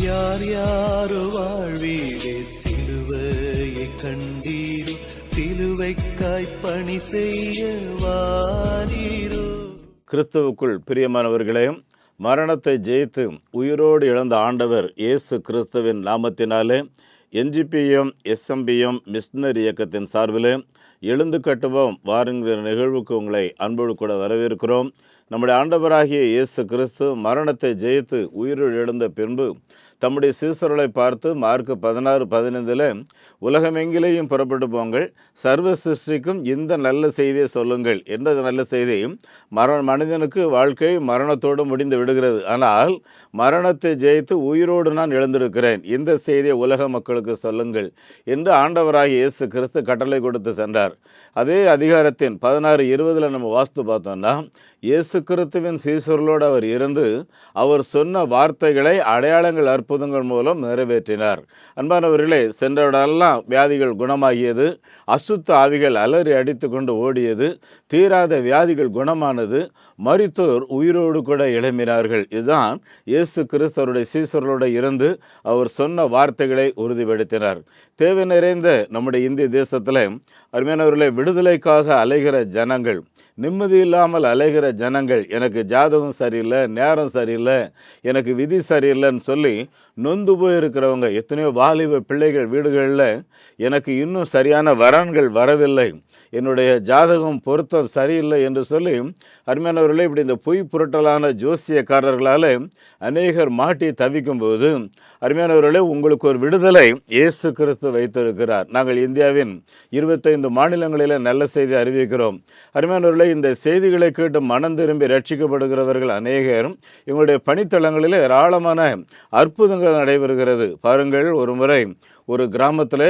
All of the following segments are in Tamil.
யார் யாரோ வாழ்வீரே சிலுவையை கண்டீரோ, சிலுவைக்காய் பணி செய்ய வாரீரோ. கிறிஸ்துவுக்குள் பிரியமானவர்களே, மரணத்தை ஜெயித்து உயிரோடு இழந்த ஆண்டவர் இயேசு கிறிஸ்துவின் நாமத்தினாலே என்ஜிபிஎம் எஸ்எம்பிஎம் மிஷனரி இயக்கத்தின் சார்பில் எழுந்து கட்டுவோம் வாருங்கிற நிகழ்வுக்கு உங்களை அன்போடு கூட வரவேற்கிறோம். நம்முடைய ஆண்டவராகிய இயேசு கிறிஸ்து மரணத்தை ஜெயித்து உயிரோடு எழுந்த பின்பு தம்முடைய சீசர்களை பார்த்து மார்க் 16:15 உலகமெங்கிலேயும் புறப்பட்டு போங்கள், சர்வ சிருஷ்டிக்கும் இந்த நல்ல செய்தியை சொல்லுங்கள். எந்த நல்ல செய்தி? மனிதனுக்கு வாழ்க்கை மரணத்தோடு முடிந்து விடுகிறது, ஆனால் மரணத்தை ஜெயித்து உயிரோடு நான் எழுந்திருக்கிறேன், இந்த செய்தியை உலக மக்களுக்கு சொல்லுங்கள் என்று ஆண்டவராகிய இயேசு கிறிஸ்து கட்டளை கொடுத்து சென்றார். அதே அதிகாரத்தின் 16:20 நம்ம வாஸ்து பார்த்தோம்னா, இயேசு கிறிஸ்துவின் சீசர்களோடு அவர் இருந்து அவர் சொன்ன வார்த்தைகளை அடையாளங்கள் அற்புதங்கள் மூலம் நிறைவேற்றினார். அன்பானவர்களே, சென்றவிடெல்லாம் வியாதிகள் குணமாகியது, அசுத்த ஆவிகள் அலறி அடித்து கொண்டு ஓடியது, தீராத வியாதிகள் குணமானது, மரித்தோர் உயிரோடு கூட எழும்பினார்கள். இதுதான் இயேசு கிறிஸ்தவருடைய சீசர்களோடு இருந்து அவர் சொன்ன வார்த்தைகளை உறுதிப்படுத்தினார். தேவை நிறைந்த நம்முடைய இந்திய தேசத்தில் அருமையானவர்களே, விடுதலைக்காக அலைகிற ஜனங்கள், நிம்மதி இல்லாமல் அலைகிற ஜனங்கள், எனக்கு ஜாதகம் சரியில்லை, நேரம் சரியில்லை, எனக்கு விதி சரியில்லைன்னு சொல்லி நொந்து போயிருக்கிறவங்க எத்தனையோ வாலிப பிள்ளைகள் வீடுகளில் எனக்கு இன்னும் சரியான வரன்கள் வரவில்லை, என்னுடைய ஜாதகம் பொருத்தம் சரியில்லை என்று சொல்லி அருமையானவர்களே, இப்படி இந்த பொய் புரட்டலான ஜோசியக்காரர்களால் அநேகர் மாட்டி தவிக்கும்போது அருமையானவர்களே, உங்களுக்கு ஒரு விடுதலை இயேசு கிறிஸ்து வைத்திருக்கிறார். நாங்கள் இந்தியாவின் 25 மாநிலங்களில் நல்ல செய்தி அறிவிக்கிறோம். அருமையானவர்களே, இந்த செய்திகளை கேட்டு மனம் திரும்பி ரட்சிக்கப்படுகிறவர்கள் அநேகர். எங்களுடைய பணித்தளங்களில் ஏராளமான அற்புதங்கள் நடைபெறுகிறது. பாருங்கள், ஒரு முறை ஒரு கிராமத்தில்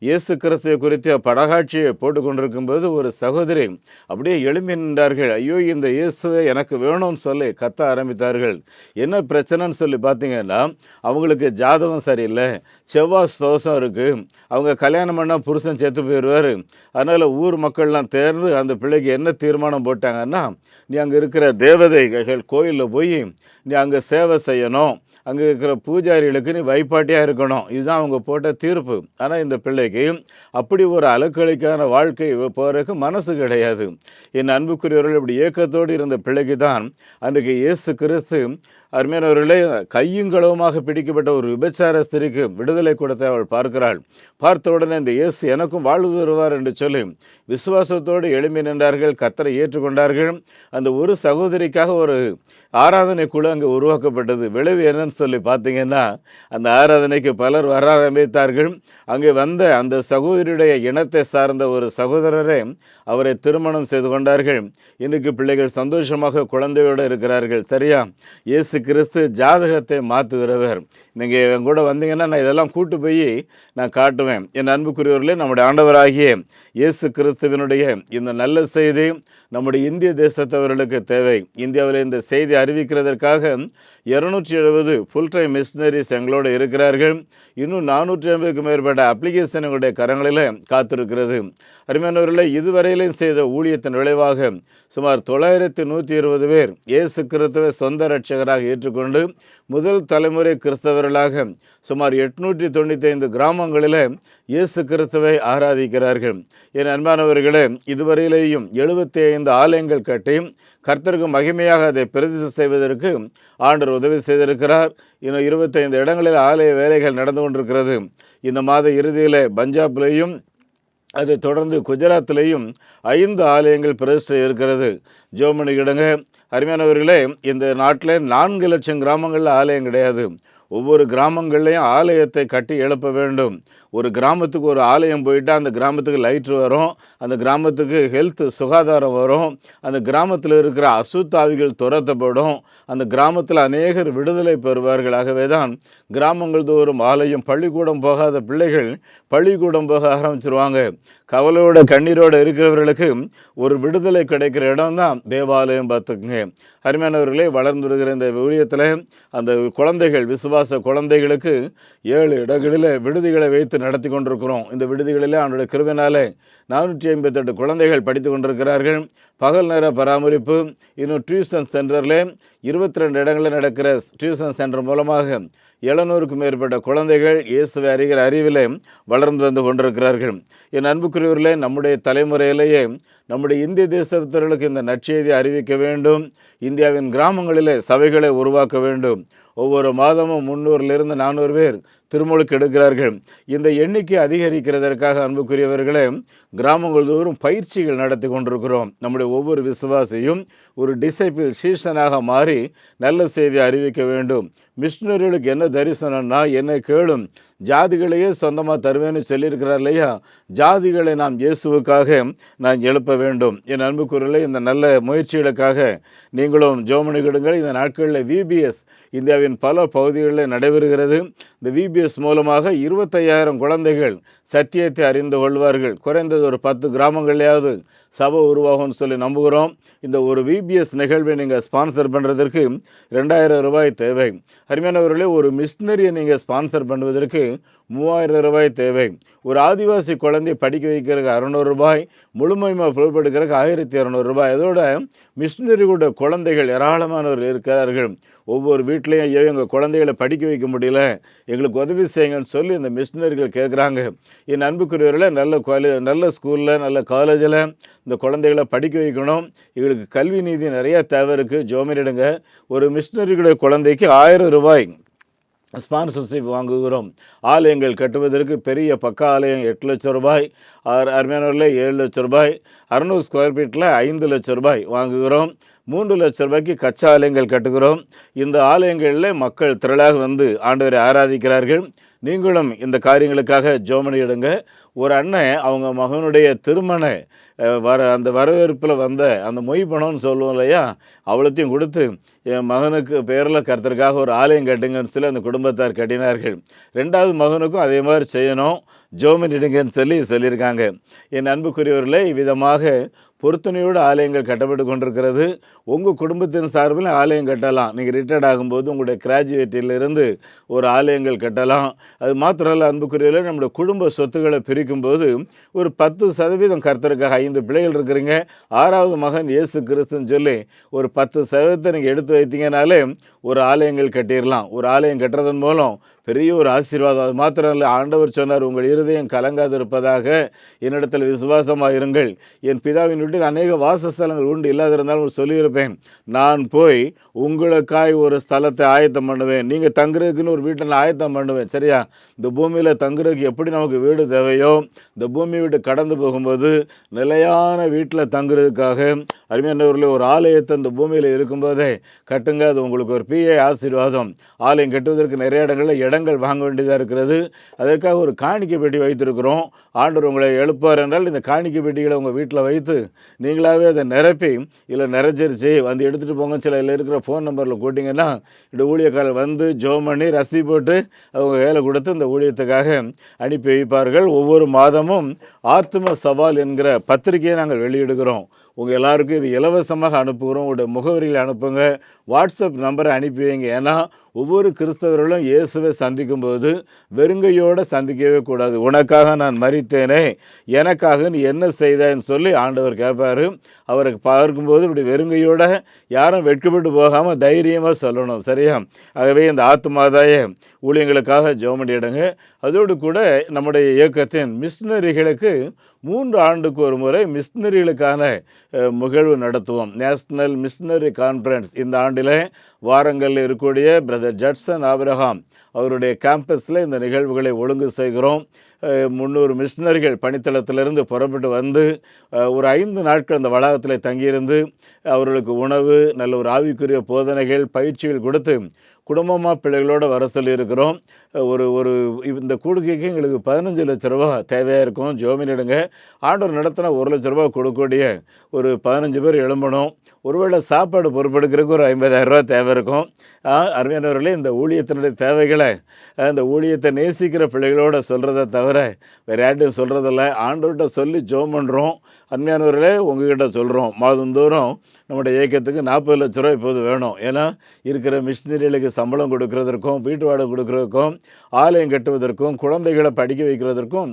இயேசு கிறிஸ்துவை குறித்த படகாட்சியை போட்டு கொண்டிருக்கும்போது ஒரு சகோதரி அப்படியே எழும்பி நின்றார்கள். ஐயோ, இந்த இயேசுவை எனக்கு வேணும்னு சொல்லி கத்த ஆரம்பித்தார்கள். என்ன பிரச்சனைன்னு சொல்லி பார்த்தீங்கன்னா, அவங்களுக்கு ஜாதகம் சரியில்லை, செவ்வாய் தோஷம் இருக்குது, அவங்க கல்யாணம் பண்ணால் புருஷன் செத்து போயிடுவார். அதனால் ஊர் மக்கள்லாம் தேர்ந்து அந்த பிள்ளைக்கு என்ன தீர்மானம் போட்டாங்கன்னா, நீ அங்கே இருக்கிற தேவதைகள் கோயிலில் போய் நீ அங்கே சேவை செய்யணும், அங்கே இருக்கிற பூஜாரிகளுக்கு நீ வைப்பாட்டியாக இருக்கணும், இதுதான் அவங்க போட்ட தீர்ப்பு. ஆனால் இந்த பிள்ளைக்கு அப்படி ஒரு அலக்களிக்கான வாழ்க்கை போகிறதுக்கு மனசு கிடையாது. என் அன்புக்குரியவர்கள், இப்படி ஏக்கத்தோடு இருந்த பிள்ளைக்கு தான் அன்றைக்கு இயேசு கிறிஸ்து அருமையானவர்களே கையுங்களவுமாக பிடிக்கப்பட்ட ஒரு விபச்சார ஸ்திரிக்கு விடுதலை கொடுத்த அவள் பார்க்கிறாள். பார்த்த உடனே இந்த இயேசு எனக்கும் வாழ்வு தருவார் என்று சொல்லி விசுவாசத்தோடு எழும்பி நின்றார்கள், கர்த்தரை ஏற்றுக்கொண்டார்கள். அந்த ஒரு சகோதரிக்காக ஒரு ஆராதனை குழு அங்கே உருவாக்கப்பட்டது. விளைவு என்னன்னு சொல்லி பார்த்தீங்கன்னா, அந்த ஆராதனைக்கு பலர் வர ஆரம்பித்தார்கள். அங்கே வந்த அந்த சகோதரியுடைய இனத்தை சார்ந்த ஒரு சகோதரரை அவரை திருமணம் செய்து கொண்டார்கள். இன்னைக்கு பிள்ளைகள் சந்தோஷமாக குழந்தையோடு இருக்கிறார்கள். சரியா? இயேசு கிறிஸ்து ஜாதகத்தை மாற்றுகிறவர். நீங்கள் என் கூட வந்தீங்கன்னா நான் இதெல்லாம் கூட்டு போய் நான் காட்டுவேன். என் அன்புக்குரியவர்களே, நம்முடைய ஆண்டவராகிய இயேசு கிறிஸ்துவினுடைய இந்த நல்ல செய்தி நம்முடைய இந்திய தேசத்தவர்களுக்கு தேவை. இந்தியாவில் இந்த செய்தி அறிவிக்கிறதற்காக 270 ஃபுல் டைம் மிஷனரிஸ் எங்களோடு இருக்கிறார்கள். இன்னும் 450க்கு மேற்பட்ட அப்ளிகேஷன் எங்களுடைய கரங்களில் காத்திருக்கிறது. அருமையானவர்களே, இதுவரையிலும் செய்த ஊழியத்தின் விளைவாக சுமார் 9120 பேர் இயேசு கிறிஸ்துவை சொந்த இரட்சகராக ஏற்றுக்கொண்டு முதல் தலைமுறை கிறிஸ்தவர்களாக சுமார் 895 கிராமங்களில் இயேசு கிறிஸ்துவை ஆராதிக்கிறார்கள். என் அன்பானவர்களே, இதுவரையிலேயும் 75 ஆலயங்கள் கட்டி கர்த்தருக்கு மகிமையாக அதை பிரதிஷ்டை செய்வதற்கு ஆண்டவர் உதவி செய்திருக்கிறார். இன்னும் 25 இடங்களில் ஆலய வேலைகள் நடந்து கொண்டிருக்கிறது. இந்த மாத இறுதியில் பஞ்சாப்லேயும் அதை தொடர்ந்து குஜராத்திலேயும் 5 ஆலயங்கள் பிரதிஷ்டை இருக்கிறது. ஜோமனி இடங்க அருமையானவர்களே, இந்த நாட்டில் 4 லட்சம் கிராமங்களில் ஆலயம் கிடையாது. ஒவ்வொரு கிராமங்கள்லையும் ஆலயத்தை கட்டி எழுப்ப வேண்டும். ஒரு கிராமத்துக்கு ஒரு ஆலயம் போயிட்டால் அந்த கிராமத்துக்கு லைட் வரும், அந்த கிராமத்துக்கு ஹெல்த் சுகாதாரம் வரும், அந்த கிராமத்தில் இருக்கிற அசுத்தாவிகள் துரத்தப்படும், அந்த கிராமத்தில் அநேகர் விடுதலை பெறுவார்கள். ஆகவே தான் கிராமங்கள் தோறும் ஆலயம். பள்ளிக்கூடம் போகாத பிள்ளைகள் பள்ளிக்கூடம் போக ஆரம்பிச்சிருவாங்க. கவலையோட கண்ணீரோடு இருக்கிறவர்களுக்கு ஒரு விடுதலை கிடைக்கிற இடம் தான் தேவாலயம். பார்த்துக்குங்க அருமையானவர்களே, வளர்ந்து வருகிற இந்த ஊழியத்தில் அந்த குழந்தைகள், விசுவாச குழந்தைகளுக்கு 7 இடங்களில் விடுதிகளை வைத்து நடத்தி கொண்டிருக்கிறோம். இந்த விடுதிகளில் அவனுடைய கிருபையினாலே 458 குழந்தைகள் படித்து கொண்டிருக்கிறார்கள். பகல் நேர பராமரிப்பு, இன்னும் டியூஷன் சென்டரில் 22 இடங்களில் நடக்கிற டியூஷன் சென்டர் மூலமாக 700க்கும் மேற்பட்ட குழந்தைகள் இயேசுவை அறிகிற அறிவிலே வளர்ந்து வந்து கொண்டிருக்கிறார்கள். என் அன்புக்குரியவர்களே, நம்முடைய தலைமுறையிலேயே நம்முடைய இந்திய தேசத்தவர்களுக்கு இந்த நற்செய்தி அறிவிக்க வேண்டும். இந்தியாவின் கிராமங்களிலே சபைகளை உருவாக்க வேண்டும். ஒவ்வொரு மாதமும் 300லிருந்து 400 பேர் திருமுழுக்கு எடுக்கிறார்கள். இந்த எண்ணிக்கை அதிகரிக்கிறதற்காக அன்புக்குரியவர்களே, கிராமங்கள் தோறும் பயிற்சிகள் நடத்தி கொண்டிருக்கிறோம். நம்முடைய ஒவ்வொரு விசுவாசியும் ஒரு டிசைபிள் சீசனாக மாறி நல்ல செய்தி அறிவிக்க வேண்டும். மிஷினரிகளுக்கு என்ன தரிசனம்னா, என்னை கேளும், ஜாதிகளையே சொந்தமாக தருவேன்னு சொல்லியிருக்கிறார் இல்லையா? ஜாதிகளை நாம் இயேசுவுக்காக நான் எழுப்ப வேண்டும். என் அன்புக்குரியவர்களே, இந்த நல்ல முயற்சிகளுக்காக நீங்களும் ஜோமனிக்கிடுங்கள். இந்த நாட்களில் VBS இந்தியாவின் பல பகுதிகளில் நடைபெறுகிறது. இந்த VBS மூலமாக 25,000 குழந்தைகள் சத்தியத்தை அறிந்து கொள்வார்கள். குறைந்தது ஒரு 10 கிராமங்களையாவது சபை உருவாகும்னு சொல்லி நம்புகிறோம். இந்த ஒரு VBS நிகழ்வை நீங்கள் ஸ்பான்சர் பண்ணுறதற்கு 2,000 ரூபாய் தேவை. அருமையானவர்களே, ஒரு மிஷினரியை நீங்கள் ஸ்பான்சர் பண்ணுவதற்கு 3,000 ரூபாய் தேவை. ஒரு ஆதிவாசி குழந்தையை படிக்க வைக்கிறதுக்கு 600 ரூபாய், முழுமையாக பொருட்படுக்கிறதுக்கு 1,200 ரூபாய். அதோட மிஷினரியோட குழந்தைகள் ஏராளமானவர்கள் இருக்கிறார்கள். ஒவ்வொரு வீட்லேயும் ஐயோ எங்கள் குழந்தைகளை படிக்க வைக்க முடியல, எங்களுக்கு உதவி செய்யுங்கன்னு சொல்லி இந்த மிஷினரிகள் கேட்குறாங்க. என் அன்புக்குரியவர்களே, நல்ல ஸ்கூலில் நல்ல காலேஜில் இந்த குழந்தைகளை படிக்க வைக்கணும். எங்களுக்கு கல்வி நீதி நிறையா தேவை இருக்குது. ஜோமனிடுங்க. ஒரு மிஷினரிகளுடைய குழந்தைக்கு 1000 ரூபாய் ஸ்பான்சர்ஷிப் வாங்குகிறோம். ஆலயங்கள் கட்டுவதற்கு பெரிய பக்கா ஆலயம் 8 லட்சம் ரூபாய், அருமையானவர்களே 7 லட்சம் ரூபாய், 600 ஸ்கொயர் ஃபீட்டில் 5 லட்சம் ரூபாய் வாங்குகிறோம். 3 லட்சம் ரூபாய்க்கு கச்சா ஆலயங்கள் கட்டுகிறோம். இந்த ஆலயங்களில் மக்கள் திரளாக வந்து ஆண்டவரை ஆராதிக்கிறார்கள். நீங்களும் இந்த காரியங்களுக்காக ஜோமனி எடுங்க. ஒரு அண்ணன் அவங்க மகனுடைய திருமண அந்த வரவேற்பில் வந்த அந்த மொய் பணம்னு சொல்லுவோம் இல்லையா, அவ்வளோத்தையும் கொடுத்து என் மகனுக்கு பேரில் கர்த்தருக்காக ஒரு ஆலயம் கட்டுங்கன்னு சொல்லி அந்த குடும்பத்தார் கட்டினார்கள். 2வது மகனுக்கும் அதே மாதிரி செய்யணும், ஜோமனிடுங்கன்னு சொல்லியிருக்காங்க. என் அன்புக்குரியவர்களே, இவ்விதமாக பொருத்தனையோடு ஆலயங்கள் கட்டப்பட்டு கொண்டிருக்கிறது. உங்கள் குடும்பத்தின் சார்பில் ஆலயம் கட்டலாம். நீங்கள் ரிட்டையர்ட் ஆகும்போது உங்களுடைய கிராஜுவேட்டிலிருந்து ஒரு ஆலயங்கள் கட்டலாம். அது மாத்திரமல்ல அன்புக்குரியவர்களே, நம்முடைய குடும்ப சொத்துக்களை பிரிக்கும்போது ஒரு 10% கர்த்தருக்காக, 5 பிள்ளைகள் இருக்கிறீங்க, 6வது மகன் இயேசு கிறிஸ்துன்னு சொல்லி ஒரு 10% நீங்கள் எடுத்து வைத்தீங்கனாலே ஒரு ஆலயங்கள் கட்டிடலாம். ஒரு ஆலயம் கட்டுறதன் மூலம் பெரிய ஒரு ஆசீர்வாதம். அது மாத்திரம் இல்லை, ஆண்டவர் சொன்னார், உங்கள் இருதயம் கலங்காது இருப்பதாக என்னிடத்தில் விசுவாசமாக இருங்கள். என் பிதாவின் வீட்டில் அநேக வாசஸ்தலங்கள் உண்டு, இல்லாதிருந்தாலும் சொல்லியிருப்பேன். நான் போய் உங்களுக்காய் ஒரு ஸ்தலத்தை ஆயத்தம் பண்ணுவேன். நீங்கள் தங்குறதுக்குன்னு ஒரு வீட்டை நான் ஆயத்தம் பண்ணுவேன். சரியா? இந்த பூமியில் தங்குறதுக்கு எப்படி நமக்கு வீடு தேவையோ, இந்த பூமி விட்டு கடந்து போகும்போது நிலையான வீட்டில் தங்குறதுக்காக அருமையானவர்களே ஒரு ஆலயத்தை இந்த பூமியில் இருக்கும்போதே கட்டுங்க. அது உங்களுக்கு ஒரு பெரிய ஆசீர்வாதம். ஆலயம் கட்டுவதற்கு நிறைய இடங்கள் வாங்க வேண்டியதாக இருக்கிறது. அதற்காக ஒரு காணிக்கை பெட்டி வைத்திருக்கிறோம். ஆண்டவர் உங்களை எழுப்பார் என்றால் இந்த காணிக்கை பெட்டிகளை உங்கள் வீட்டில் வைத்து நீங்களாகவே அதை நிரப்பி இல்லை நிறைஞ்சிருச்சு வந்து எடுத்துகிட்டு போங்க சில இதில் இருக்கிற ஃபோன் நம்பரில் கூட்டிங்கன்னா இந்த ஊழியக்காரர் வந்து ஜோம் பண்ணி ரசி போட்டு அவங்க வேலை கொடுத்து இந்த ஊழியத்துக்காக அனுப்பி வைப்பார்கள். ஒவ்வொரு மாதமும் ஆத்ம சவால் என்கிற பத்திரிகையை நாங்கள் வெளியிடுகிறோம். உங்கள் எல்லாருக்கும் இது இலவசமாக அனுப்புகிறோம். உங்களுடைய முகவரிகளை அனுப்புங்க, வாட்ஸ்அப் நம்பரை அனுப்பி வைங்க. ஏன்னா ஒவ்வொரு கிறிஸ்தவர்களும் இயேசுவை சந்திக்கும்போது வெறுங்கையோடு சந்திக்கவே கூடாது. உனக்காக நான் மரித்தேனே, எனக்காக நீ என்ன செய்தேன்னு சொல்லி ஆண்டவர் கேட்பார். அவருக்கு பார்க்கும்போது இப்படி வெறுங்கையோட யாரும் வெட்கப்பட்டு போகாமல் தைரியமாக சொல்லணும். சரியா? ஆகவே இந்த ஆத்துமாதாய ஊழியங்களுக்காக ஜெபமடிடுங்க. அதோடு கூட நம்முடைய இயக்கத்தின் மிஷினரிகளுக்கு 3 ஆண்டுக்கு ஒரு முறை மிஷினரிகளுக்கான நிகழ்வு நடத்துவோம். National missionary conference. இந்த ஆண்டில் வாரங்களில் இருக்கக்கூடிய பிரதர் ஜட்சன் ஆபிரகாம் அவருடைய கேம்பஸில் இந்த நிகழ்வுகளை ஒழுங்கு செய்கிறோம். 300 மிஷினரிகள் பணித்தளத்திலிருந்து புறப்பட்டு வந்து ஒரு 5 நாட்கள் அந்த வளாகத்தில் தங்கியிருந்து அவர்களுக்கு உணவு, நல்ல ஒரு ஆவிக்குரிய போதனைகள், பயிற்சிகள் கொடுத்து குடும்பமாக பிள்ளைகளோடு வர சொல்லியிருக்கிறோம். ஒரு இந்த கூடுகைக்கு எங்களுக்கு 15 லட்ச ரூபா தேவையாக இருக்கும். ஜோமினிடுங்க. ஆண்டவர் நடத்தினா 1 லட்ச ரூபா கொடுக்கக்கூடிய ஒரு 15 பேர் எழும்பணும். ஒருவேளை சாப்பாடு பொறுப்பெடுக்கிறதுக்கு ஒரு 50,000 ரூபா தேவை இருக்கும். அருமையானவர்களே, இந்த ஊழியத்தினுடைய தேவைகளை இந்த ஊழியத்தை நேசிக்கிற பிள்ளைகளோட சொல்கிறத தவிர வேறு யார்ட்டையும் சொல்கிறதில்ல. ஆண்டவர்கிட்ட சொல்லி ஜோம் பண்ணுறோம். அருமையானவர்களே, உங்ககிட்ட சொல்கிறோம், மாதந்தோறும் நம்முடைய இயக்கத்துக்கு 40 லட்ச ரூபா இப்போது வேணும். ஏன்னா இருக்கிற மிஷினரிகளுக்கு சம்பளம் கொடுக்கறதற்கும், வீட்டு வாடகை கொடுக்கறதுக்கும், ஆலயம் கட்டுவதற்கும், குழந்தைகளை படிக்க வைக்கிறதற்கும்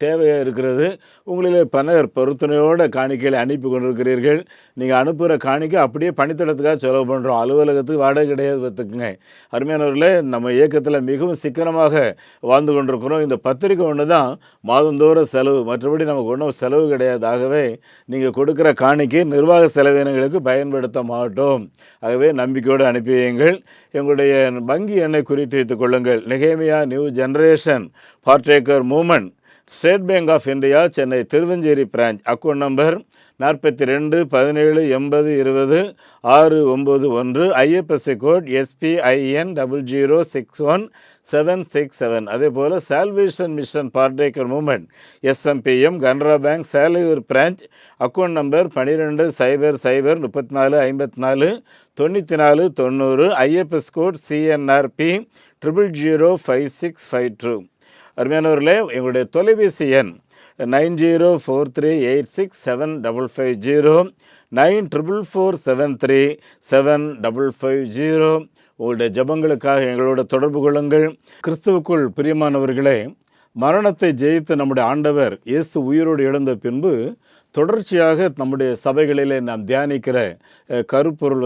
தேவையாக இருக்கிறது. உங்களிலே பலர் பொருத்தனையோட காணிக்கைகளை அனுப்பி கொண்டிருக்கிறீர்கள். நீங்கள் அனுப்புகிற காணிக்கை அப்படியே பணித்தளத்துக்காக செலவு பண்ணுறோம். அலுவலகத்துக்கு வாடகை கிடையாது பார்த்துக்குங்க. அருமையானவர்களே, நம்ம இயக்கத்தில் மிகவும் சிக்கனமாக வாழ்ந்து கொண்டிருக்கிறோம். இந்த பத்திரிக்கை ஒன்று தான் மாதந்தோறும் செலவு, மற்றபடி நமக்கு ஒன்றும் செலவு கிடையாது. ஆகவே நீங்கள் கொடுக்குற காணிக்கை நிர்வாக செலவினங்களுக்கு பயன்படுத்த மாட்டோம். ஆகவே நம்பிக்கையோடு அனுப்பி வையுங்கள். எங்களுடைய வங்கி எண்ணை குறித்து வைத்துக் கொள்ளுங்கள். நெகேமியா New Generation Partaker Movement, State Bank of India, Chennai Thiruvancheri branch. Account number 42 17 80 20 691. IFSC code SPIN 0061767. அதே போல் Salvation Mission Partaker Movement SMPM, Canara Bank Selaiyur branch. Account number 12 00 34 54 94 90. IFS code CNRP 005652. அருமையானவர்களே, எங்களுடைய தொலைபேசி எண் 9043867550, 9447375550. உங்களுடைய ஜபங்களுக்காக எங்களோட தொடர்பு கொள்ளுங்கள். கிறிஸ்துவுக்குள் பிரியமானவர்களே, மரணத்தை ஜெயித்து நம்முடைய ஆண்டவர் இயேசு உயிரோடு எழுந்த பின்பு தொடர்ச்சியாக நம்முடைய சபைகளிலே நாம் தியானிக்கிற கருப்பொருள்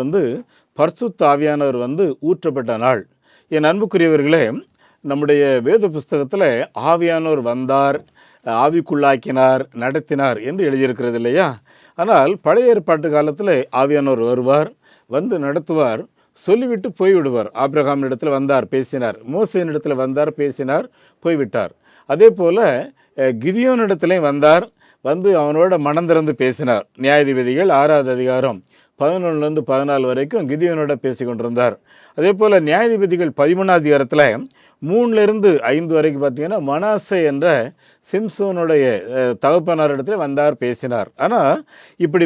பரிசுத்த ஆவியானவர் ஊற்றப்பட்ட நாள். என் அன்புக்குரியவர்களே, நம்முடைய வேத புஸ்தகத்தில் ஆவியானவர் வந்தார், ஆவிக்குள்ளாக்கினார், நடத்தினார் என்று எழுதியிருக்கிறது இல்லையா? ஆனால் பழைய ஏற்பாட்டு காலத்தில் ஆவியானவர் வருவார், நடத்துவார், சொல்லிவிட்டு போய்விடுவார். ஆபிரகாம் இடத்துல வந்தார், பேசினார். மோசேயின் இடத்துல வந்தார், பேசினார், போய்விட்டார். அதே போல் கிதியோன் இடத்துலையும் வந்தார், அவனோட மனம் திறந்து பேசினார். நியாயாதிபதிகள் 6வது அதிகாரம் 11 14 வரைக்கும் கிதியோனோட பேசி கொண்டிருந்தார். அதே போல் நியாயாதிபதிகள் 13வது அதிகாரத்தில் 3-5 வரைக்கும் பார்த்தீங்கன்னா மனாசே என்ற சிம்சோனுடைய தகப்பனார் இடத்துல வந்தார், பேசினார். ஆனால் இப்படி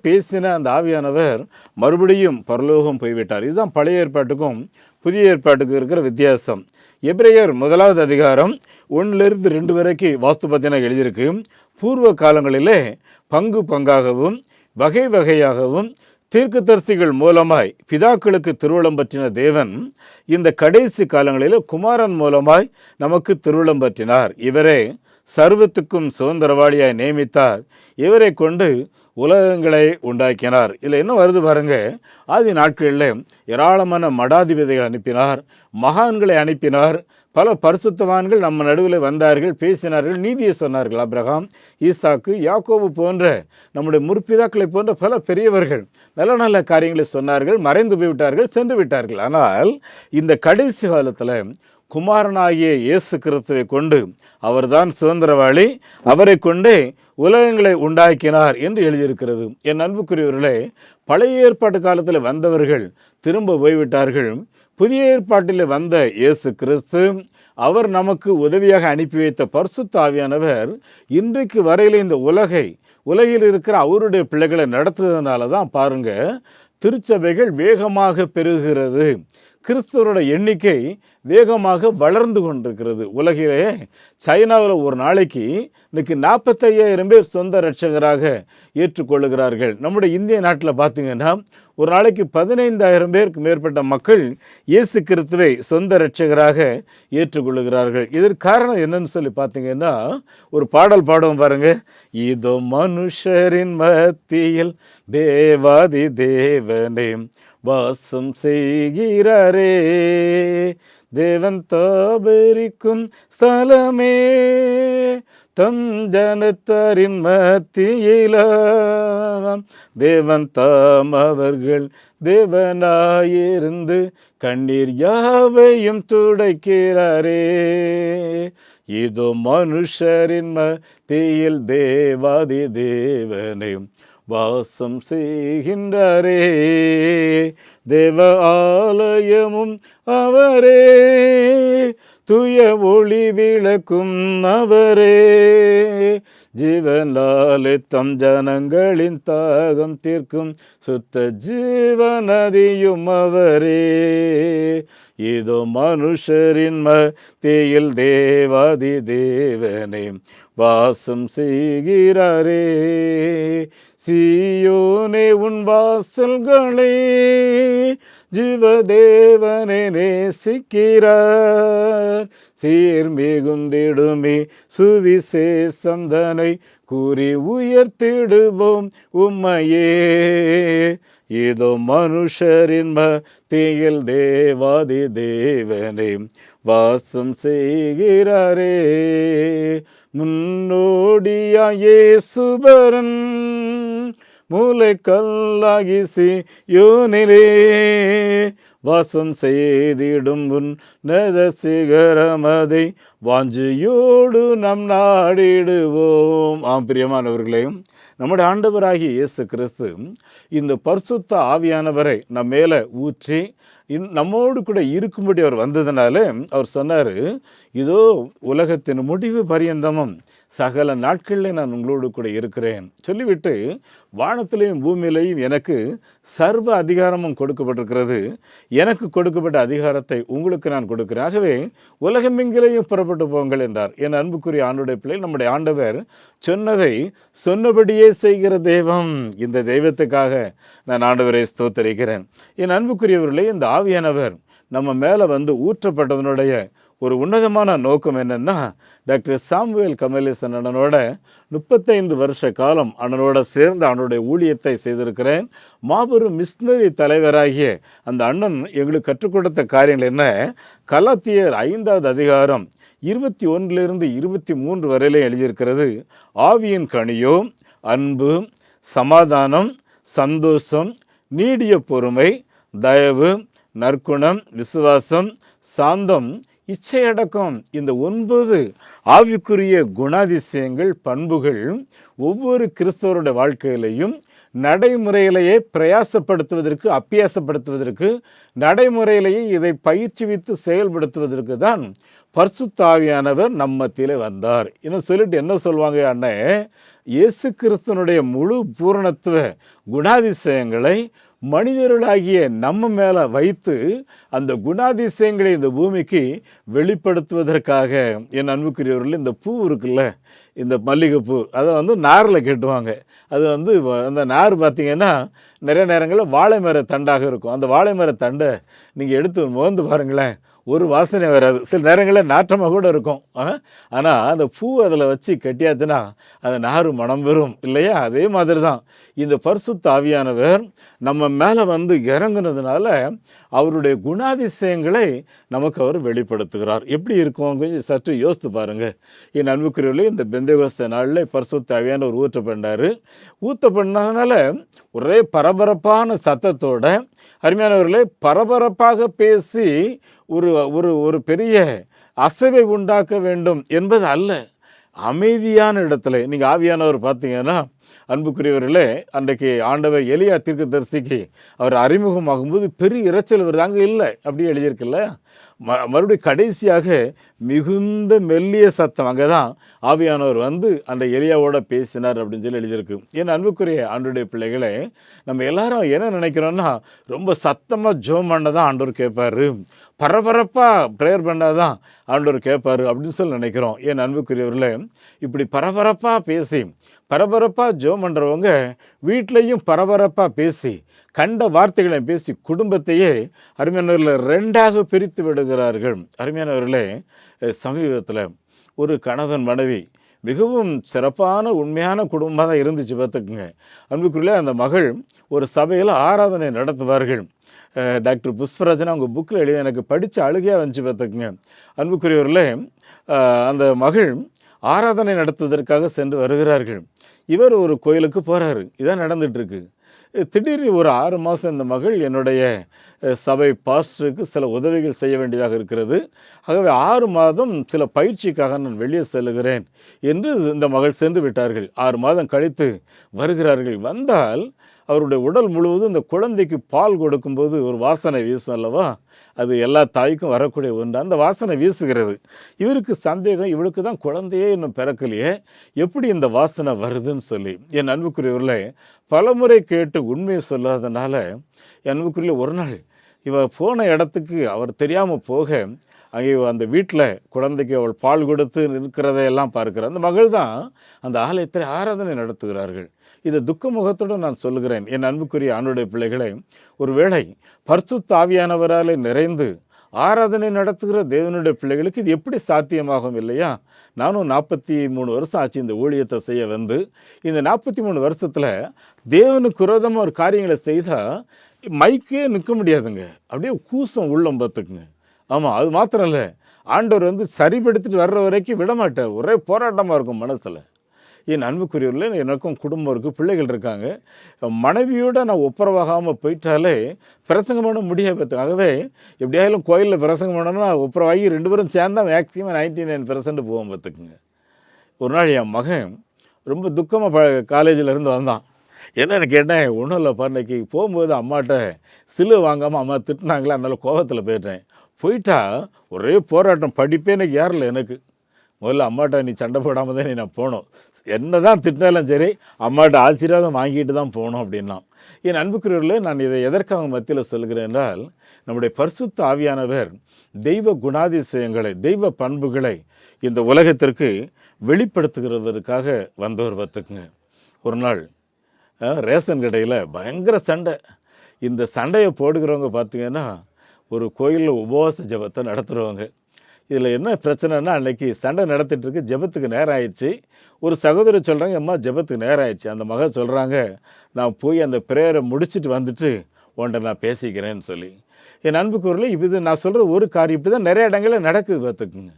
பேசின அந்த ஆவியானவர் மறுபடியும் பரலோகம் போய்விட்டார். இதுதான் பழைய ஏற்பாட்டுக்கும் புதிய ஏற்பாட்டுக்கும் இருக்கிற வித்தியாசம். எபிரேயர் 1வது அதிகாரம் 1-2 வரைக்கும் வாஸ்து பார்த்தீங்கன்னா எழுதியிருக்கு. பூர்வ காலங்களிலே பங்கு பங்காகவும் வகை வகையாகவும் தீர்க்கதரிசிகள் மூலமாய் பிதாக்களுக்கு திருவுளம் பற்றின தேவன் இந்த கடைசி காலங்களில் குமாரன் மூலமாய் நமக்கு திருவுளம் பற்றினார். இவரே சர்வத்துக்கும் சுதந்திரவாளியாய் நியமித்தார். இவரை கொண்டு உலகங்களை உண்டாக்கினார். இதில் என்ன வருது பாருங்க. ஆதி நாட்களில் ஏராளமான மடாதிபதிகளை அனுப்பினார், மகான்களை அனுப்பினார். பல பரிசுத்தவான்கள் நம்ம நடுவில் வந்தார்கள், பேசினார்கள், நீதியை சொன்னார்கள். ஆபிரகாம், ஈசாக்கு, யாக்கோபு போன்ற நம்முடைய முற்பிதாக்களை போன்ற பல பெரியவர்கள் நல்ல நல்ல காரியங்களை சொன்னார்கள், மறைந்து போய்விட்டார்கள், சென்று விட்டார்கள். ஆனால் இந்த கடைசி காலத்தில் குமாரனாகிய இயேசு கிறிஸ்துவை கொண்டு, அவர்தான் சுதந்திரவாளி, அவரை கொண்டே உலகங்களை உண்டாக்கினார் என்று எழுதியிருக்கிறது. என் அன்புக்குரியவர்களே, பழைய ஏற்பாட்டு காலத்தில் வந்தவர்கள் திரும்ப போய்விட்டார்கள். புதிய ஏற்பாட்டில் வந்த இயேசு கிறிஸ்து, அவர் நமக்கு உதவியாக அனுப்பி வைத்த பரிசுத்த ஆவியானவர் இன்றைக்கு வரையில் இந்த உலகில் இருக்கிற அவருடைய பிள்ளைகளை நடத்துறதுனால தான் பாருங்க, திருச்சபைகள் வேகமாக பெருகிறது. கிறிஸ்தவரோட எண்ணிக்கை வேகமாக வளர்ந்து கொண்டிருக்கிறது. உலகிலே சைனாவில் ஒரு நாளைக்கு இன்னைக்கு 45,000 பேர் சொந்த இரட்சகராக ஏற்றுக்கொள்ளுகிறார்கள். நம்முடைய இந்திய நாட்டில் பார்த்தீங்கன்னா ஒரு நாளைக்கு 15,000 பேருக்கு மேற்பட்ட மக்கள் இயேசு கிறிஸ்துவை சொந்த இரட்சகராக ஏற்றுக்கொள்ளுகிறார்கள். இதற்கு காரணம் என்னன்னு சொல்லி பார்த்தீங்கன்னா, ஒரு பாடல் பாடுவோம் பாருங்க. இதோ மனுஷரின் மத்தியில் தேவாதி தேவனே வாசம் செய்கிறாரே, தேவன் தாபரிக்கும் ஸ்தலமே, தம் ஜனத்தாரின் மத்தியிலாம் தேவன் தாம் அவர்கள் தேவனாயிருந்து கண்ணீர் யாவையும் துடைக்கிறாரே. இதோ மனுஷரின் மத்தியில் தேவாதி தேவனே வாசம் செய்கின்றாரே, தேவ ஆலயமும் அவரே, துய ஒளி விளக்கும் அவரே, ஜீவனாலே தம் ஜனங்களின் தாகம் தீர்க்கும் சுத்த ஜீவநதியும் அவரே. இதோ மனுஷரின் மத்தியில் தேவாதி தேவனே வாசம் செய்கிறாரே. சீயோனே உன் வாசல்களை ஜீவதேவனை நேசிக்கிறார், சீர் மிகுந்திடுமே சுவிசேஷம் தனை கூறி உயர்த்திடுவோம் உம்மையே. இதோ மனுஷரின் மத்தியில் தேவாதி தேவனே வாசம் செய்கிறாரே. முன்னோடியாயே சுபரன் மூளை கல்லாகி சியோனிலே வாசம் செய்திடும் உன்னத சிகரமதை வாஞ்சியோடு நம் நாடிடுவோம். பிரியமானவர்களே, நம்முடைய ஆண்டவராகிய இயேசு கிறிஸ்து இந்த பரிசுத்த ஆவியானவரை நம்ம மேலே ஊற்றி நம்மோடு கூட இருக்கும்படி அவர் வந்ததுனால அவர் சொன்னார், இதோ உலகத்தின் முடிவு பரியந்தமும் சகல நாட்களில் நான் உங்களோடு கூட இருக்கிறேன் சொல்லிவிட்டு, வானத்திலையும் பூமியிலையும் எனக்கு சர்வ அதிகாரமும் கொடுக்கப்பட்டிருக்கிறது, எனக்கு கொடுக்கப்பட்ட அதிகாரத்தை உங்களுக்கு நான் கொடுக்கிறேன், ஆகவே உலகமெங்கிலேயும் புறப்பட்டு போங்கள் என்றார். என் அன்புக்குரிய ஆண்டுடைய பிள்ளை, நம்முடைய ஆண்டவர் சொன்னதை சொன்னபடியே செய்கிற தெய்வம். இந்த தெய்வத்துக்காக நான் ஆண்டவரை ஸ்தோத்தரிக்கிறேன். என் அன்புக்குரியவர்களே, இந்த ஆவியானவர் நம்ம மேலே வந்து ஊற்றப்பட்டதனுடைய ஒரு உன்னதமான நோக்கம் என்னென்னா, டாக்டர் சாமுவேல் கமலேசன் அண்ணனோட 35 வருஷ காலம் அண்ணனோட சேர்ந்து அண்ணனுடைய ஊழியத்தை செய்திருக்கிறேன். மாபெரும் மிஷினரி தலைவராகிய அந்த அண்ணன் எங்களுக்கு கற்றுக் கொடுத்த காரியங்கள் என்ன? கலாத்தியர் 5வது அதிகாரம் 21 23 வரையிலே எழுதியிருக்கிறது. ஆவியின் கனியோ அன்பு, சமாதானம், சந்தோஷம், நீடிய பொறுமை, தயவு, நற்குணம், விசுவாசம், சாந்தம், இச்சையடக்கம். இந்த 9 ஆவிக்குரிய குணாதிசயங்கள், பண்புகள் ஒவ்வொரு கிறிஸ்தவருடைய வாழ்க்கையிலையும் நடைமுறையிலேயே பிரயாசப்படுத்துவதற்கு, அப்பியாசப்படுத்துவதற்கு, நடைமுறையிலேயே இதை பயிற்சிவித்து செயல்படுத்துவதற்கு தான் பரிசுத்த ஆவியானவர் நம்ம மத்தியிலே வந்தார். இன்னும் சொல்லிட்டு என்ன சொல்லுவாங்க அண்ணே, இயேசு கிறிஸ்துவனுடைய முழு பூரணத்துவ குணாதிசயங்களை மனிதர்களாகிய நம்ம மேலே வைத்து அந்த குணாதிசயங்களை இந்த பூமிக்கு வெளிப்படுத்துவதற்காக. என் அன்புக்குரியவர்கள், இந்த பூ இருக்குல்ல, இந்த மல்லிகைப்பூ, அதை வந்து நாரில் கட்டுவாங்க. அது வந்து அந்த நார் பார்த்திங்கன்னா நிறைய நேரங்களில் வாழை மர தண்டாக இருக்கும். அந்த வாழை மர தண்டை நீங்கள் எடுத்து மோந்து பாருங்களேன், ஒரு வாசனை வராது. சில நேரங்களில் நாற்றமாக கூட இருக்கும். ஆனால் அந்த பூ அதில் வச்சு கட்டியாச்சுன்னா அது நாறு மனம் பெறும் இல்லையா? அதே மாதிரி தான் இந்த பரிசுத்த ஆவியானவர் நம்ம மேலே வந்து இறங்குனதுனால அவருடைய குணாதிசயங்களை நமக்கு அவர் வெளிப்படுத்துகிறார். எப்படி இருக்கும் கொஞ்சம் சற்று யோசித்து பாருங்கள். என் அன்புக்குரியவர்களே, இந்த பெந்தேகோஸ்தே நாளில் பரிசுத்த ஆவியானவர் ஊற்றப்பட்டதுனால ஒரே பரபரப்பான சத்தத்தோட, அருமையானவர்களே, பரபரப்பாக பேசி ஒரு ஒரு ஒரு பெரிய அசைவை உண்டாக்க வேண்டும் என்பது அல்ல. அமைதியான இடத்துல நீங்கள் ஆவியானவர் பார்த்தீங்கன்னா, அன்புக்குரியவர்களே, அன்றைக்கு ஆண்டவர் எலியா தீர்க்கதரிசிக்கு அவர் அறிமுகமாகும்போது பெரிய இரைச்சல் வருது, அங்கே இல்லை அப்படி எழுதியிருக்குல்ல. மறுபடியும் கடைசியாக மிகுந்த மெல்லிய சத்தம், அங்கே தான் ஆவியானவர் வந்து அந்த எலியாவோட பேசினார் அப்படின்னு சொல்லி எழுதியிருக்கு. ஏன்னா அன்புக்குரிய ஆண்டவருடைய பிள்ளைகளே, நம்ம எல்லாரும் என்ன நினைக்கிறோன்னா, ரொம்ப சத்தமாக ஜெபம் பண்ணதான் ஆண்டவர் கேட்பாரு, பரபரப்பாக ப்ரேயர் பண்ணாதான் ஆண்டவர் கேட்பாரு அப்படின்னு சொல்லி நினைக்கிறோம். ஏன் அன்புக்குரியவர்களே, இப்படி பரபரப்பாக பேசி பரபரப்பாக ஜெபம் பண்ணுறவங்க வீட்லேயும் பரபரப்பாக பேசி கண்ட வார்த்தைகளை பேசி குடும்பத்தையே அருமையானவர்களை 2ஆக பிரித்து விடுகிறார்கள். அருமையானவர்களே, சமீபத்தில் ஒரு கணவன் மனைவி மிகவும் சிறப்பான உண்மையான குடும்பமாக தான் இருந்துச்சு பார்த்துக்குங்க. அன்புக்குள்ளே அந்த மகள் ஒரு சபையில் ஆராதனை நடத்துவார்கள். டாக்டர் புஷ்பராஜன் அவங்க புக்கில் எழுதி எனக்கு படித்து அழுகையாக வந்துச்சு பார்த்துக்குங்க. அன்புக்குரியவர்களே, அந்த மகள் ஆராதனை நடத்துவதற்காக சென்று வருகிறார்கள். இவர் ஒரு கோயிலுக்கு போகிறாரு. இதான் நடந்துகிட்ருக்கு. திடீர்னு ஒரு 6 மாதம் இந்த மகள் என்னுடைய சபை பாஸ்டருக்கு சில உதவிகள் செய்ய வேண்டியதாக இருக்கிறது, ஆகவே 6 மாதம் சில பயிற்சிக்காக நான் வெளியே செல்லுகிறேன் என்று இந்த மகள் சென்று விட்டார்கள். 6 மாதம் கழித்து வருகிறார்கள். வந்தால் அவருடைய உடல் முழுவதும் இந்த குழந்தைக்கு பால் கொடுக்கும்போது ஒரு வாசனை வீசும் அல்லவா, அது எல்லா தாய்க்கும் வரக்கூடிய ஒன்று. அந்த வாசனை வீசுகிறது. இவருக்கு சந்தேகம், இவளுக்கு தான் குழந்தையே இன்னும் பிறக்கலையே, எப்படி இந்த வாசனை வருதுன்னு சொல்லி. என் அன்புக்குரியவர்களே, பலமுறை கேட்டு உண்மையை சொல்லாதனால என் அன்புக்குரிய ஒரு நாள் இவ போன இடத்துக்கு அவர் தெரியாமல் போக, அங்கே அந்த வீட்டில் குழந்தைக்கு அவள் பால் கொடுத்து இருக்கிறதையெல்லாம் பார்க்கிறார். அந்த மகள் தான் அந்த ஆலயத்தில் ஆராதனை நடத்துகிறார்கள். இதை துக்க முகத்துடன் நான் சொல்லுகிறேன். என் அன்புக்குரிய ஆண்டவருடைய பிள்ளைகளை, ஒருவேளை பரிசுத்த ஆவியானவராலே நிறைந்து ஆராதனை நடத்துகிற தேவனுடைய பிள்ளைகளுக்கு இது எப்படி சாத்தியமாகும் இல்லையா? நானும் 43 வருஷம் ஆச்சு இந்த ஊழியத்தை செய்ய வந்து. இந்த 43 வருஷத்தில் தேவனுக்கு விரோதமாக ஒரு காரியங்களை செய்தால் மைக்கே நிற்க முடியாதுங்க. அப்படியே கூசம் உள்ளம் பார்த்துக்குங்க. ஆமாம், அது மாத்திரம் இல்லை, ஆண்டவர் வந்து சரிப்படுத்திட்டு வர்ற வரைக்கும் விடமாட்டார். ஒரே போராட்டமாக இருக்கும் மனசில். என் அன்புக்குரியவர்களே, எனக்கும் குடும்பம் இருக்குது, பிள்ளைகள் இருக்காங்க. மனைவியோடு நான் ஒப்புரவாகாமல் போயிட்டாலே பிரசங்கம் பண்ண முடியாது. ஆகவே எப்படியாலும் கோயிலில் பிரசங்கம் பண்ணணும்னா ஒப்புரவாகி 2 பேரும் சேர்ந்தா மேக்ஸிமம் 99% போவோம் பார்த்துக்குங்க. ஒரு நாள் என் மகன் ரொம்ப துக்கமாக காலேஜில் இருந்து வந்தான். என்னென்னு கேட்டேன். ஒன்றும் இல்லை அன்னைக்கு போகும்போது அம்மாட்ட சிலுவை வாங்காமல் அம்மா திட்டினாங்களே, அதனால கோபத்தில் போயிட்டேன். போயிட்டா ஒரே போராட்டம், படிப்பே எனக்கு யாரில்லை எனக்கு. முதல்ல அம்மாட்ட நீ சண்டை போடாமல் தான் நான் போகணும், என்ன தான் திட்டினாலும் சரி அம்மாட்ட ஆசீர்வாதம் வாங்கிட்டு தான் போகணும் அப்படின்னா. என் அன்புக்குரியவர்களே, நான் இதை எதற்காக மத்தியில் சொல்கிறேன் என்றால், நம்முடைய பரிசுத்த ஆவியானவர் தெய்வ குணாதிசயங்களை, தெய்வ பண்புகளை இந்த உலகத்திற்கு வெளிப்படுத்துகிறதற்காக வந்தவர் பார்த்துக்குங்க. ஒரு நாள் ரேஷன் கடையில் பயங்கர சண்டை. இந்த சண்டையை போடுகிறவங்க பார்த்திங்கன்னா ஒரு கோயிலில் உபவாச ஜெபத்தை நடத்துகிறவங்க. இதில் என்ன பிரச்சனைனா, அன்றைக்கி சண்டை நடத்திட்டுருக்கு, ஜெபத்துக்கு நேரம் ஆயிடுச்சு. ஒரு சகோதரி சொல்கிறாங்க, அம்மா ஜெபத்துக்கு நேரம் ஆயிடுச்சு. அந்த மக சொல்கிறாங்க, நான் போய் அந்த ப்ரேயரை முடிச்சுட்டு வந்துட்டு உன்ட்ட நான் பேசிக்கிறேன்னு சொல்லி. என் அன்புக்குரியவர்களே, இது நான் சொல்கிற ஒரு காரியம் இப்படி தான் நிறைய இடங்களில் நடக்குது பார்த்துக்குங்க.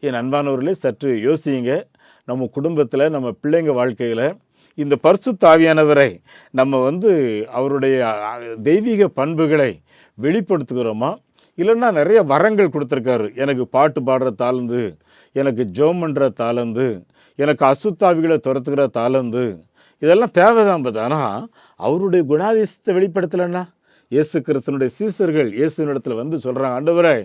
என் அன்பானவர்களே, சற்று யோசிங்க. நம்ம குடும்பத்தில், நம்ம பிள்ளைங்க வாழ்க்கையில் இந்த பரிசுத்த ஆவியானவரை நம்ம வந்து அவருடைய தெய்வீக பண்புகளை வெளிப்படுத்துகிறோமா? இல்லைன்னா நிறைய வரங்கள் கொடுத்துருக்காரு. எனக்கு பாட்டு பாடுற தாளந்து, எனக்கு ஜெபம் பண்ணுற தாளந்து, எனக்கு அசுத்தாவிகளை துரத்துக்கிற தாளந்து, இதெல்லாம் தேவைதான். ஆனால் அவருடைய குணாதிசயத்தை வெளிப்படுத்தலைன்னா, இயேசு கிறிஸ்துனுடைய சீசர்கள் இயேசுவினிடத்தில் வந்து சொல்கிறாங்க, ஆண்டவரே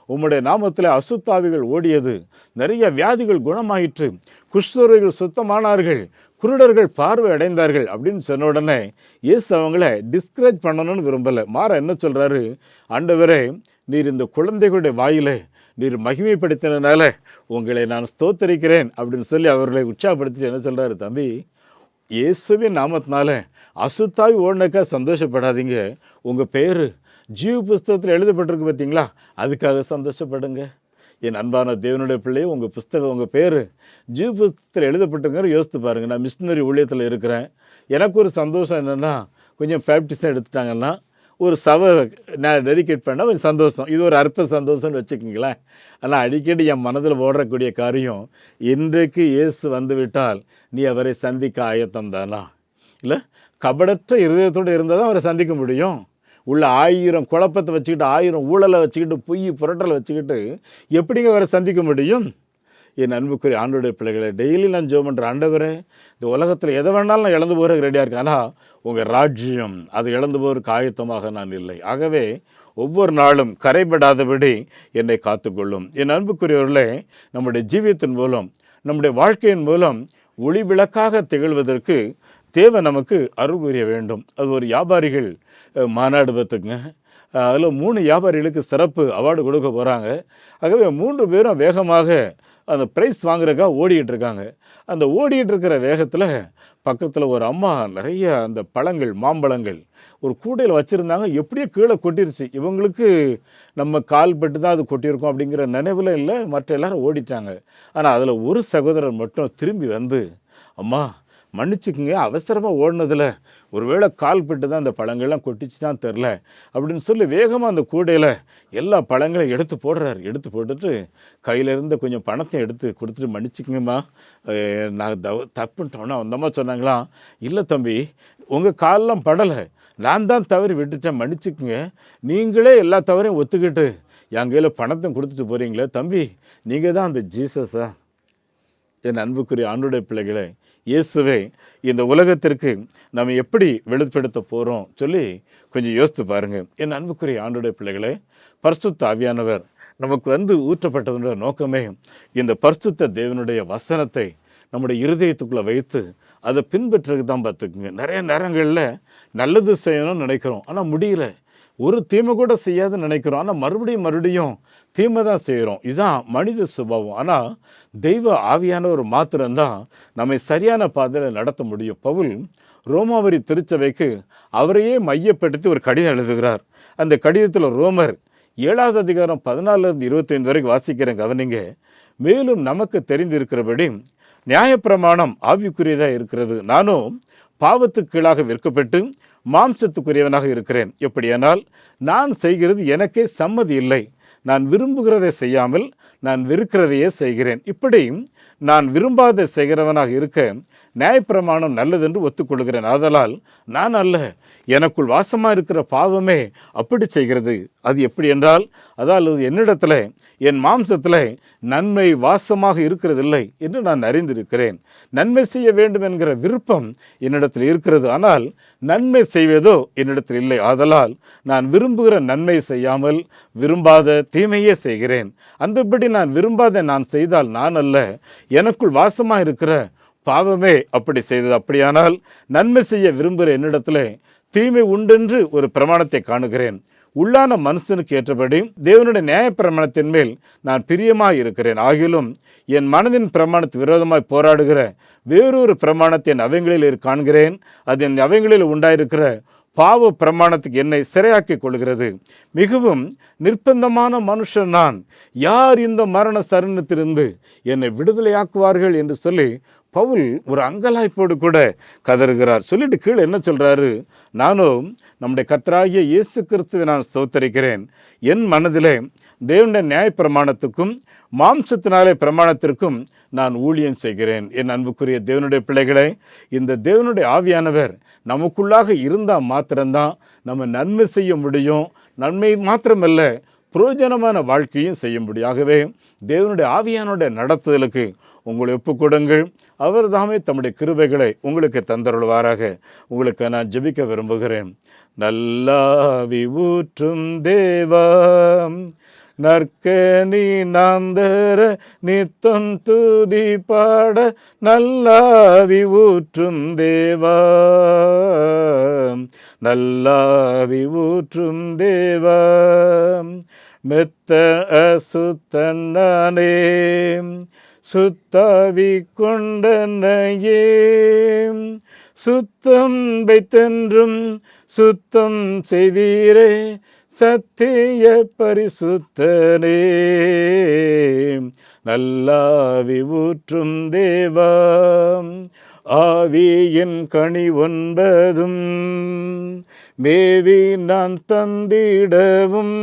உம்முடைய நாமத்தில் அசுத்தாவிகள் ஓடியது, நிறைய வியாதிகள் குணமாயிற்று, குஷ்டரோகிகள் சுத்தமானார்கள், குருடர்கள் பார்வை அடைந்தார்கள் அப்படின்னு சொன்ன உடனே இயேசு அவங்கள டிஸ்கரேஜ் பண்ணணும்னு விரும்பலை. மாற என்ன சொல்கிறாரு, ஆண்டவரே நீர் இந்த குழந்தைகளுடைய வாயிலே நீர் மகிமைப்படுத்தினால உங்களை நான் ஸ்தோத்தரிக்கிறேன் அப்படின்னு சொல்லி அவர்களை உற்சாகப்படுத்திட்டு என்ன சொல்கிறாரு, தம்பி இயேசுவின் நாமத்தினால அசுத்தாவி ஓடினக்கா சந்தோஷப்படாதீங்க, உங்கள் பேர் ஜீவ புஸ்தகத்தில் எழுதப்பட்டிருக்கு பார்த்தீங்களா, அதுக்காக சந்தோஷப்படுங்க. என் அன்பான தேவனுடைய பிள்ளையை, உங்கள் புஸ்தகம், உங்கள் பேர் ஜீவ புஸ்தகத்தில் எழுதப்பட்டிருக்கிற யோசித்து பாருங்கள். நான் மிஷினரி ஊழியத்தில் இருக்கிறேன். எனக்கு ஒரு சந்தோஷம் என்னென்னா, கொஞ்சம் பேப்டிசம் எடுத்துட்டாங்கன்னா ஒரு சபை நான் டெடிகேட் பண்ணால் கொஞ்சம் சந்தோஷம். இது ஒரு அற்ப சந்தோஷம்னு வச்சுக்கிங்களேன். ஆனால் அடிக்கடி என் மனதில் ஓடக்கூடிய காரியம், இன்றைக்கு இயேசு வந்துவிட்டால் நீ அவரை சந்திக்க ஆயத்தம் தானா? இல்லை, கபடற்ற இருதயத்தோடு இருந்தால் தான் அவரை சந்திக்க முடியும். உள்ள 1000 குழப்பத்தை வச்சுக்கிட்டு, 1000 ஊழலை வச்சுக்கிட்டு, பொய் புரட்டலை வச்சுக்கிட்டு எப்படிங்க அவரை சந்திக்க முடியும்? என் அன்புக்குரிய ஆண்டவருடைய பிள்ளைகளை, டெய்லி நான் ஜெபம் பண்ணுற, ஆண்டவரே இந்த உலகத்தில் எதை வேணாலும் நான் இழந்து போகிறதுக்கு ரெடியாக இருக்கேன், ஆனால் உங்கள் ராஜ்யம் அது இழந்து போகிறதுக்கு ஆயத்தமாக நான் இல்லை. ஆகவே ஒவ்வொரு நாளும் கரைபடாதபடி என்னை காத்துக்கொள்ளும். என் அன்புக்குரியவர்களே, நம்முடைய ஜீவியத்தின் மூலம், நம்முடைய வாழ்க்கையின் மூலம் ஒளி விளக்காக திகழ்வதற்கு தேவன் நமக்கு அருள் புரிய வேண்டும். அது ஒரு வியாபாரிகள் மாநாடு பார்த்துக்குங்க. அதில் 3 வியாபாரிகளுக்கு சிறப்பு அவார்டு கொடுக்க போகிறாங்க. ஆகவே 3 பேரும் வேகமாக அந்த ப்ரைஸ் வாங்குறதுக்காக ஓடிக்கிட்டு இருக்காங்க. அந்த ஓடிக்கிட்டு இருக்கிற வேகத்தில் பக்கத்தில் ஒரு அம்மா நிறைய அந்த பழங்கள், மாம்பழங்கள் ஒரு கூடையில் வச்சுருந்தாங்க. எப்படியோ கீழே கொட்டிருச்சு. இவங்களுக்கு நம்ம கால் பட்டு தான் அது கொட்டியிருக்கோம் அப்படிங்கிற நினைவில் இல்லை, மற்ற எல்லாரும் ஓடிட்டாங்க. ஆனால் அதில் ஒரு சகோதரர் மட்டும் திரும்பி வந்து, அம்மா மன்னிச்சுக்குங்க, அவசரமாக ஓடினதில் ஒருவேளை கால் பட்டு தான் அந்த பழங்கள்லாம் கொட்டிச்சு தான் தெரில அப்படின்னு சொல்லி வேகமாக அந்த கூடையில் எல்லா பழங்களையும் எடுத்து போடுறாரு. எடுத்து போட்டுட்டு கையில் இருந்த கொஞ்சம் பணத்தை எடுத்து கொடுத்துட்டு, மன்னிச்சுக்குங்கம்மா நான் தப்புன்ட்டோன்னா அந்தம்மா சொன்னாங்களாம், இல்லை தம்பி உங்கள் காலெலாம் படலை, நான் தான் தவறி விட்டுட்டேன், மன்னிச்சுக்குங்க, நீங்களே எல்லா தவறையும் ஒத்துக்கிட்டு என் கையில் பணத்தை கொடுத்துட்டு போகிறீங்களே தம்பி, நீங்கள் தான் அந்த ஜீசஸா? என் அன்புக்குரிய ஆண்டவருடைய பிள்ளைகளை, இயேசுவை இந்த உலகத்திற்கு நம்ம எப்படி வெளிப்படுத்த போகிறோம் சொல்லி கொஞ்சம் யோசித்து பாருங்கள். என் அன்புக்குரிய ஆண்டவருடைய பிள்ளைகளை, பரிசுத்த ஆவியானவர் நமக்கு வந்து ஊற்றப்பட்டதுன்ற நோக்கமே இந்த பரிசுத்த தேவனுடைய வசனத்தை நம்முடைய இருதயத்துக்குள்ளே வைத்து அதை பின்பற்றுறது தான். பார்த்துக்குங்க, நிறைய நேரங்களில் நல்லது செய்யணும்னு நினைக்கிறோம், ஆனால் முடியல. ஒரு தீமை கூட செய்யாதுன்னு நினைக்கிறோம், ஆனால் மறுபடியும் தீமை தான் செய்கிறோம். இதுதான் மனித சுபாவம். ஆனால் தெய்வ ஆவியானவர் மாத்திரம்தான் நம்மை சரியான பாதையில் நடத்த முடியும். பவுல் ரோமாவரி திருச்சபைக்கு அவரையே மையப்படுத்தி ஒரு கடிதம் எழுதுகிறார். அந்த கடிதத்தில் ரோமர் 7வது அதிகாரம் 14 25 வரைக்கும் வாசிக்கிறேன், கவனிங்க. மேலும் நமக்கு தெரிந்திருக்கிறபடி நியாயப்பிரமாணம் ஆவிக்குரியதாக இருக்கிறது. நானும் பாவத்துக்கு கீழாக விற்கப்பட்டு மாம்சத்துக்குரியவனாக இருக்கிறேன். எப்படியானால் நான் செய்கிறது எனக்கே சம்மதி இல்லை. நான் விரும்புகிறதை செய்யாமல் நான் வெறுக்கிறதையே செய்கிறேன். இப்படி நான் விரும்பாத செய்கிறவனாக இருக்க நியாயப்பிரமாணம் நல்லதென்று ஒத்துக்கொள்கிறேன். ஆதலால் நான் அல்ல, எனக்குள் வாசமாக இருக்கிற பாவமே அப்படி செய்கிறது. அது எப்படி என்றால், அதாவது என்னிடத்தில் என் மாம்சத்தில் நன்மை வாசமாக இருக்கிறதில்லை என்று நான் அறிந்திருக்கிறேன். நன்மை செய்ய வேண்டும் என்கிற விருப்பம் என்னிடத்தில் இருக்கிறது, ஆனால் நன்மை செய்வதோ என்னிடத்தில் இல்லை. ஆதலால் நான் விரும்புகிற நன்மை செய்யாமல் விரும்பாத தீமையே செய்கிறேன். அந்தபடி நான் விரும்பாத நான் செய்தால் நான் அல்ல, எனக்குள் வாசமாக இருக்கிற பாவமே அப்படி செய்தது. அப்படியானால் நன்மை செய்ய விரும்புகிற என்னிடத்தில் தீமை உண்டென்று ஒரு பிரமாணத்தை காணுகிறேன். உள்ளான மனுஷனுக்கு ஏற்றபடி தேவனுடைய நியாய பிரமாணத்தின் மேல் நான் பிரியமாக இருக்கிறேன். ஆகிலும் என் மனதின் பிரமாணத்துக்கு விரோதமாய் போராடுகிற வேறொரு பிரமாணத்தை என் அவைகளில் காண்கிறேன். அது என் அவைகளில் உண்டாயிருக்கிற பாவ பிரமாணத்துக்கு என்னை சிறையாக்கி கொள்கிறது. மிகவும் நிர்பந்தமான மனுஷன் நான். யார் இந்த மரண சரணத்திலிருந்து என்னை விடுதலையாக்குவார்கள் என்று சொல்லி பவுல் ஒரு அங்கலாய்ப்போடு கூட கதறுகிறார். சொல்லிட்டு கீழே என்ன சொல்றாரு, நானும் நம்முடைய கர்த்தராகிய இயேசு கிறிஸ்துவை நான் ஸ்தோத்தரிக்கிறேன். என் மனதிலே தேவனுடைய நியாய பிரமாணத்துக்கும் மாம்சத்தினாலே பிரமாணத்திற்கும் நான் ஊழியம் செய்கிறேன். என் அன்புக்குரிய தேவனுடைய பிள்ளைகளை, இந்த தேவனுடைய ஆவியானவர் நமக்குள்ளாக இருந்தால் மாத்திரம்தான் நம்ம நன்மை செய்ய முடியும். நன்மை மாத்திரமல்ல, பிரயோஜனமான வாழ்க்கையும் செய்ய முடியும். ஆகவே தேவனுடைய ஆவியானுடைய நடத்துதலுக்கு உங்களை ஒப்புக்கொடுங்கள். அவர் தாமே தம்முடைய கிருபைகளை உங்களுக்கு தந்தருள்வாராக. உங்களுக்கு நான் ஜெபிக்க விரும்புகிறேன். நல்லாவி ஊற்றும் தேவா, நற்கனி நாந்தர நித்தம் துதி பாட நல்லாவி ஊற்றும் தேவா, நல்லாவி ஊற்றும் தேவா. மெத்த அசுத்தனானே சுத்தாவி கொண்டனையே, சுத்தம் வைத்தென்றும் சுத்தம் செய்வீரே சத்திய பரிசுத்தனே. நல்லாவி ஊற்றும் தேவா, ஆவியின் கனி 9 மேவி நான் தந்திடவும்,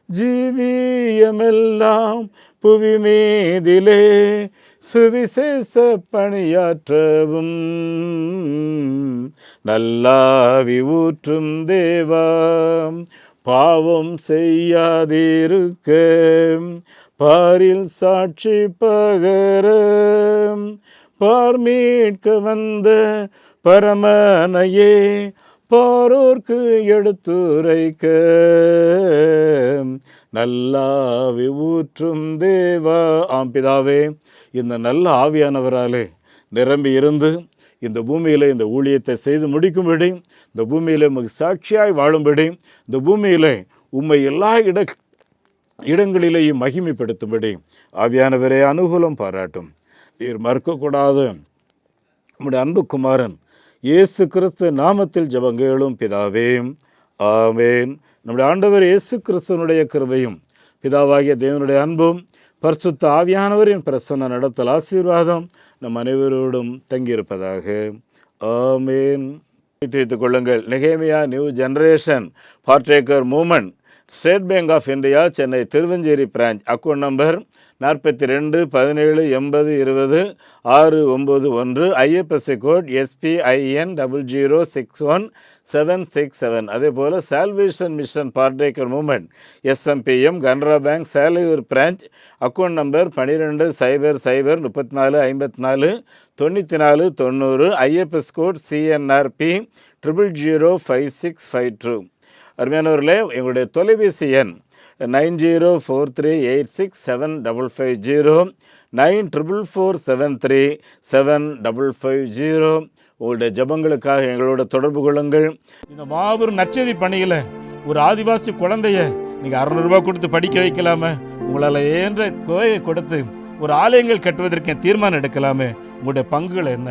ஜீவியமெல்லாம் புவி மீதிலே சுவிசேஷ பணியாற்றவும். நல்லாவி ஊற்றும் தேவா, பாவம் செய்யாதிருக்க பாரில் சாட்சி பகர, பார் மீட்க வந்த பரமனையே பாரோர்க்கு எடுத்துரைக்க. நல்லாவி ஊற்றும் தேவா. ஆம் பிதாவே, இந்த நல்ல ஆவியானவராலே நிரம்பி இருந்து இந்த பூமியில் இந்த ஊழியத்தை செய்து முடிக்கும்படி, இந்த பூமியில் உமக்கு சாட்சியாய் வாழும்படி, இந்த பூமியில் உம்மை எல்லா இடங்களிலேயும் மகிமைப்படுத்தும்படி ஆவியானவரே அனுகூலம் பாராட்டும். நீர் மறுக்கக்கூடாது நம்முடைய அன்பு குமாரன் இயேசு கிறிஸ்து நாமத்தில் ஜெபங்கேளும் பிதாவே, ஆமேன். நம்முடைய ஆண்டவர் இயேசு கிறிஸ்துவனுடைய கிருபையும் பிதாவாகிய தேவனுடைய அன்பும் பரிசுத்த ஆவியானவரின் பிரசன்ன நடத்தல் ஆசீர்வாதம் நம் அனைவரோடும் தங்கியிருப்பதாக. ஆமேன். வைத்துக் கொள்ளுங்கள். நெகேமியா New Generation Partaker Movement, State Bank of India, Chennai Thiruvancheri branch, account number 42 17 80 20 691, IFSC code SPIN 0061767. அதே போல் Salvation Mission Partaker Movement SMPM Canara Bank Selaiyur branch, account number 12 00 34 54 94 90, IFS code CNRP 005652. அருமையானவர்களே, எங்களுடைய தொலைபேசி எண் 9043867550, 9447375550. உங்களுடைய ஜபங்களுக்காக எங்களோட தொடர்பு கொள்ளுங்கள். இந்த மாபெரும் நற்செய்தி பணியில் ஒரு ஆதிவாசி குழந்தைய நீங்கள் 600 ரூபாய் கொடுத்து படிக்க வைக்கலாமே, உங்களால் ஏன்ற கோயை கொடுத்து ஒரு ஆலயங்கள் கட்டுவதற்கு தீர்மானம் எடுக்கலாமே, உங்களுடைய பங்குகள் என்ன?